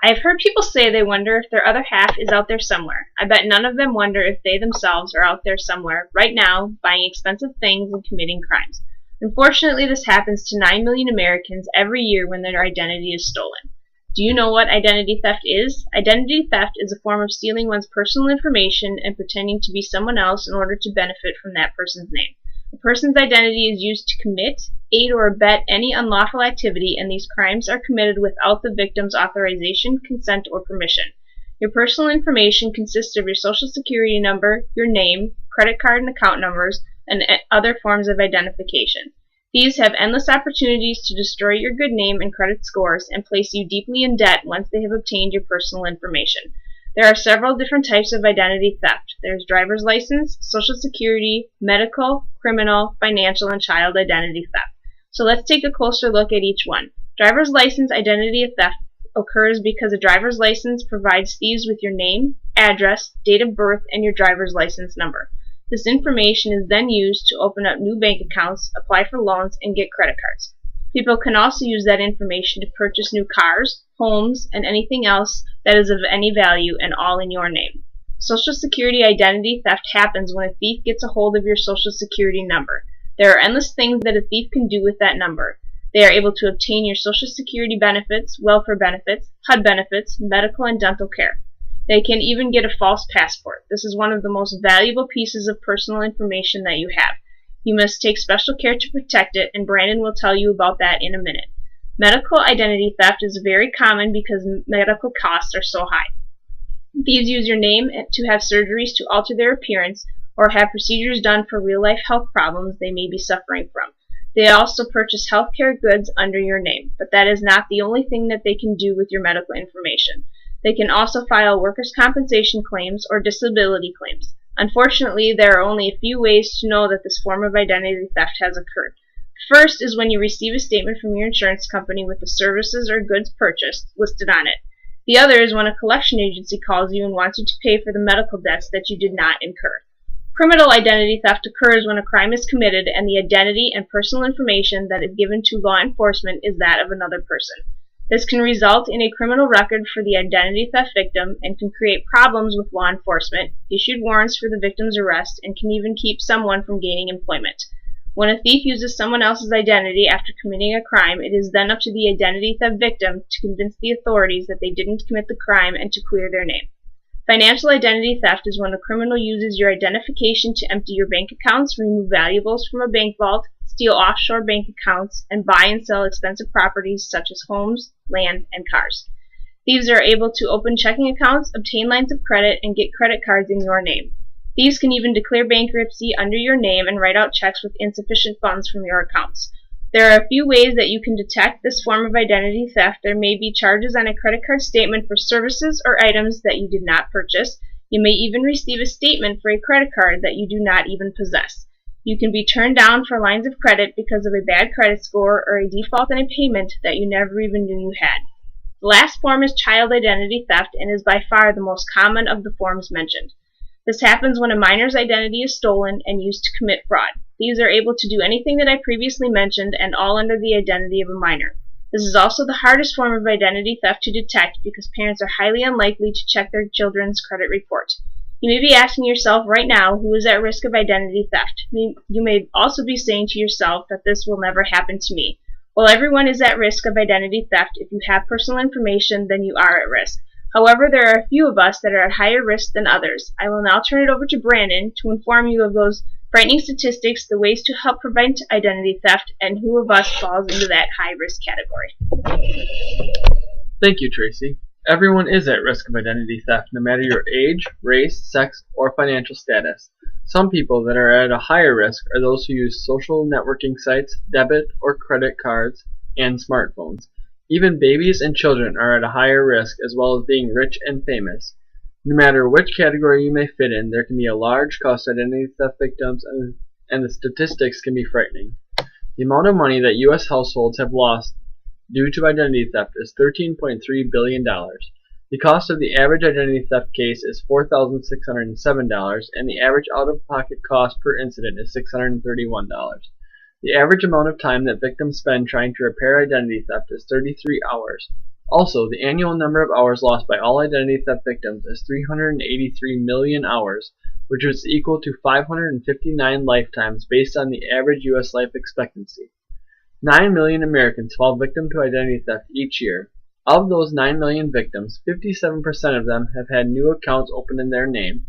I've heard people say they wonder if their other half is out there somewhere. I bet none of them wonder if they themselves are out there somewhere, right now, buying expensive things and committing crimes. Unfortunately, this happens to 9 million Americans every year when their identity is stolen. Do you know what identity theft is? Identity theft is a form of stealing one's personal information and pretending to be someone else in order to benefit from that person's name. A person's identity is used to commit, aid, or abet any unlawful activity, and these crimes are committed without the victim's authorization, consent, or permission. Your personal information consists of your social security number, your name, credit card and account numbers, and other forms of identification. These have endless opportunities to destroy your good name and credit scores and place you deeply in debt once they have obtained your personal information. There are several different types of identity theft. There's driver's license, social security, medical, criminal, financial, and child identity theft. So let's take a closer look at each one. Driver's license identity theft occurs because a driver's license provides thieves with your name, address, date of birth, and your driver's license number. This information is then used to open up new bank accounts, apply for loans, and get credit cards. People can also use that information to purchase new cars, homes, and anything else that is of any value, and all in your name. Social Security identity theft happens when a thief gets a hold of your Social Security number. There are endless things that a thief can do with that number. They are able to obtain your Social Security benefits, welfare benefits, HUD benefits, medical and dental care. They can even get a false passport. This is one of the most valuable pieces of personal information that you have. You must take special care to protect it, and Brandon will tell you about that in a minute. Medical identity theft is very common because medical costs are so high. Thieves use your name to have surgeries to alter their appearance or have procedures done for real-life health problems they may be suffering from. They also purchase healthcare goods under your name, but that is not the only thing that they can do with your medical information. They can also file workers' compensation claims or disability claims. Unfortunately, there are only a few ways to know that this form of identity theft has occurred. First is when you receive a statement from your insurance company with the services or goods purchased listed on it. The other is when a collection agency calls you and wants you to pay for the medical debts that you did not incur. Criminal identity theft occurs when a crime is committed and the identity and personal information that is given to law enforcement is that of another person. This can result in a criminal record for the identity theft victim and can create problems with law enforcement, issued warrants for the victim's arrest, and can even keep someone from gaining employment. When a thief uses someone else's identity after committing a crime, it is then up to the identity theft victim to convince the authorities that they didn't commit the crime and to clear their name. Financial identity theft is when a criminal uses your identification to empty your bank accounts, remove valuables from a bank vault, steal offshore bank accounts, and buy and sell expensive properties such as homes, land, and cars. Thieves are able to open checking accounts, obtain lines of credit, and get credit cards in your name. Thieves can even declare bankruptcy under your name and write out checks with insufficient funds from your accounts. There are a few ways that you can detect this form of identity theft. There may be charges on a credit card statement for services or items that you did not purchase. You may even receive a statement for a credit card that you do not even possess. You can be turned down for lines of credit because of a bad credit score or a default in a payment that you never even knew you had. The last form is child identity theft and is by far the most common of the forms mentioned. This happens when a minor's identity is stolen and used to commit fraud. Thieves are able to do anything that I previously mentioned, and all under the identity of a minor. This is also the hardest form of identity theft to detect because parents are highly unlikely to check their children's credit report. You may be asking yourself right now who is at risk of identity theft. You may also be saying to yourself that this will never happen to me. Well, everyone is at risk of identity theft. If you have personal information, then you are at risk. However, there are a few of us that are at higher risk than others. I will now turn it over to Brandon to inform you of those frightening statistics, the ways to help prevent identity theft, and who of us falls into that high-risk category. Thank you, Tracy. Everyone is at risk of identity theft, no matter your age, race, sex, or financial status. Some people that are at a higher risk are those who use social networking sites, debit or credit cards, and smartphones. Even babies and children are at a higher risk, as well as being rich and famous. No matter which category you may fit in, there can be a large cost to identity theft victims, and the statistics can be frightening. The amount of money that U.S. households have lost due to identity theft is $13.3 billion. The cost of the average identity theft case is $4,607, and the average out-of-pocket cost per incident is $631. The average amount of time that victims spend trying to repair identity theft is 33 hours. Also, the annual number of hours lost by all identity theft victims is 383 million hours, which is equal to 559 lifetimes based on the average U.S. life expectancy. 9 million Americans fall victim to identity theft each year. Of those 9 million victims, 57% of them have had new accounts opened in their name,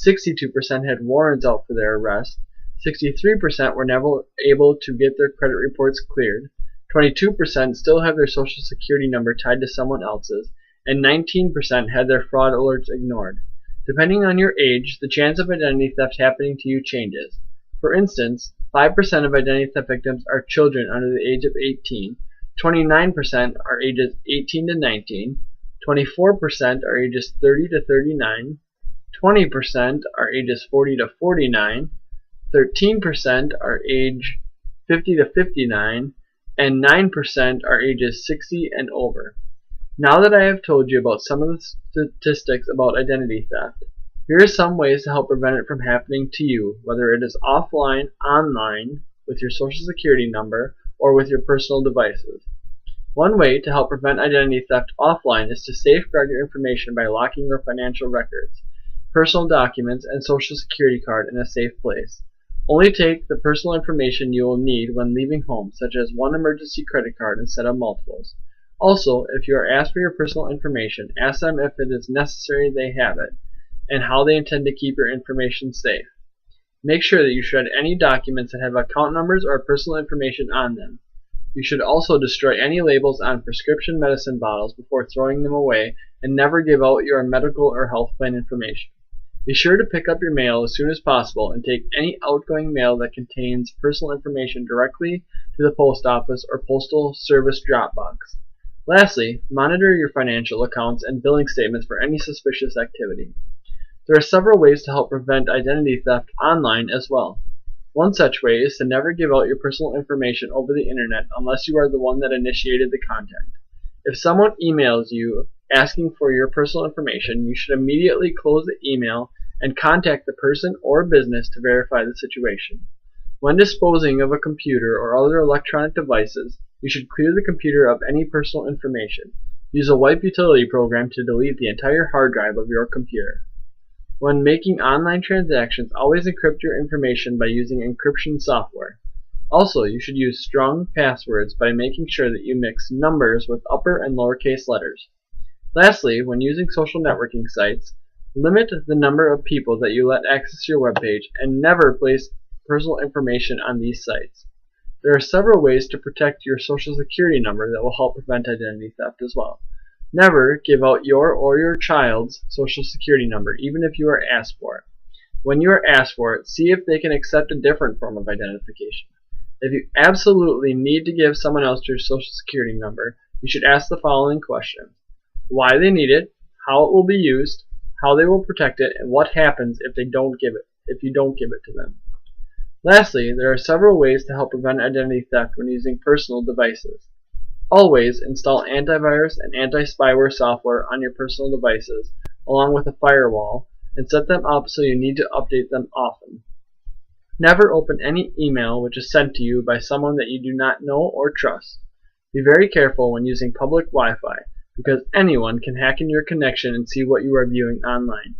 62% had warrants out for their arrest, 63% were never able to get their credit reports cleared, 22% still have their social security number tied to someone else's, and 19% had their fraud alerts ignored. Depending on your age, the chance of identity theft happening to you changes. For instance, 5% of identity theft victims are children under the age of 18, 29% are ages 18 to 19, 24% are ages 30 to 39, 20% are ages 40 to 49, 13% are age 50 to 59, and 9% are ages 60 and over. Now that I have told you about some of the statistics about identity theft, here are some ways to help prevent it from happening to you, whether it is offline, online, with your social security number, or with your personal devices. One way to help prevent identity theft offline is to safeguard your information by locking your financial records, personal documents, and social security card in a safe place. Only take the personal information you will need when leaving home, such as one emergency credit card instead of multiples. Also, if you are asked for your personal information, ask them if it is necessary they have it, and how they intend to keep your information safe. Make sure that you shred any documents that have account numbers or personal information on them. You should also destroy any labels on prescription medicine bottles before throwing them away, and never give out your medical or health plan information. Be sure to pick up your mail as soon as possible and take any outgoing mail that contains personal information directly to the post office or postal service drop box. Lastly, monitor your financial accounts and billing statements for any suspicious activity. There are several ways to help prevent identity theft online as well. One such way is to never give out your personal information over the internet unless you are the one that initiated the contact. If someone emails you asking for your personal information, you should immediately close the email and contact the person or business to verify the situation. When disposing of a computer or other electronic devices, you should clear the computer of any personal information. Use a wipe utility program to delete the entire hard drive of your computer. When making online transactions, always encrypt your information by using encryption software. Also, you should use strong passwords by making sure that you mix numbers with upper and lowercase letters. Lastly, when using social networking sites, limit the number of people that you let access your webpage and never place personal information on these sites. There are several ways to protect your social security number that will help prevent identity theft as well. Never give out your or your child's social security number, even if you are asked for it. When you are asked for it, see if they can accept a different form of identification. If you absolutely need to give someone else your social security number, you should ask the following questions: why they need it, how it will be used, how they will protect it, and what happens if you don't give it to them. Lastly, there are several ways to help prevent identity theft when using personal devices. Always install antivirus and anti-spyware software on your personal devices, along with a firewall, and set them up so you need to update them often. Never open any email which is sent to you by someone that you do not know or trust. Be very careful when using public Wi-Fi, because anyone can hack into your connection and see what you are viewing online.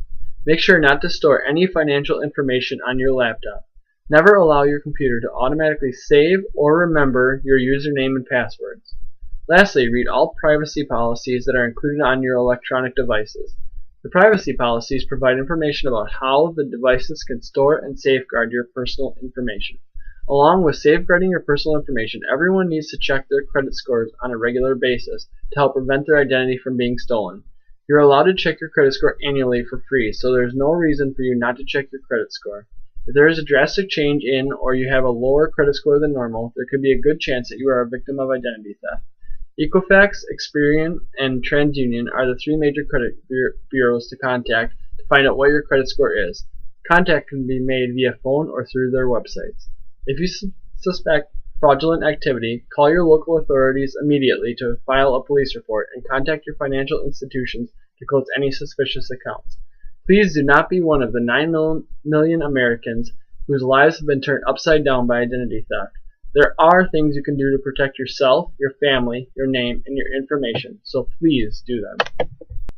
Make sure not to store any financial information on your laptop. Never allow your computer to automatically save or remember your username and passwords. Lastly, read all privacy policies that are included on your electronic devices. The privacy policies provide information about how the devices can store and safeguard your personal information. Along with safeguarding your personal information, everyone needs to check their credit scores on a regular basis to help prevent their identity from being stolen. You're allowed to check your credit score annually for free, so there is no reason for you not to check your credit score. If there is a drastic change in or you have a lower credit score than normal, there could be a good chance that you are a victim of identity theft. Equifax, Experian, and TransUnion are the three major credit bureaus to contact to find out what your credit score is. Contact can be made via phone or through their websites. If you suspect fraudulent activity, call your local authorities immediately to file a police report and contact your financial institutions to close any suspicious accounts. Please do not be one of the 9 million Americans whose lives have been turned upside down by identity theft. There are things you can do to protect yourself, your family, your name, and your information, so please do them.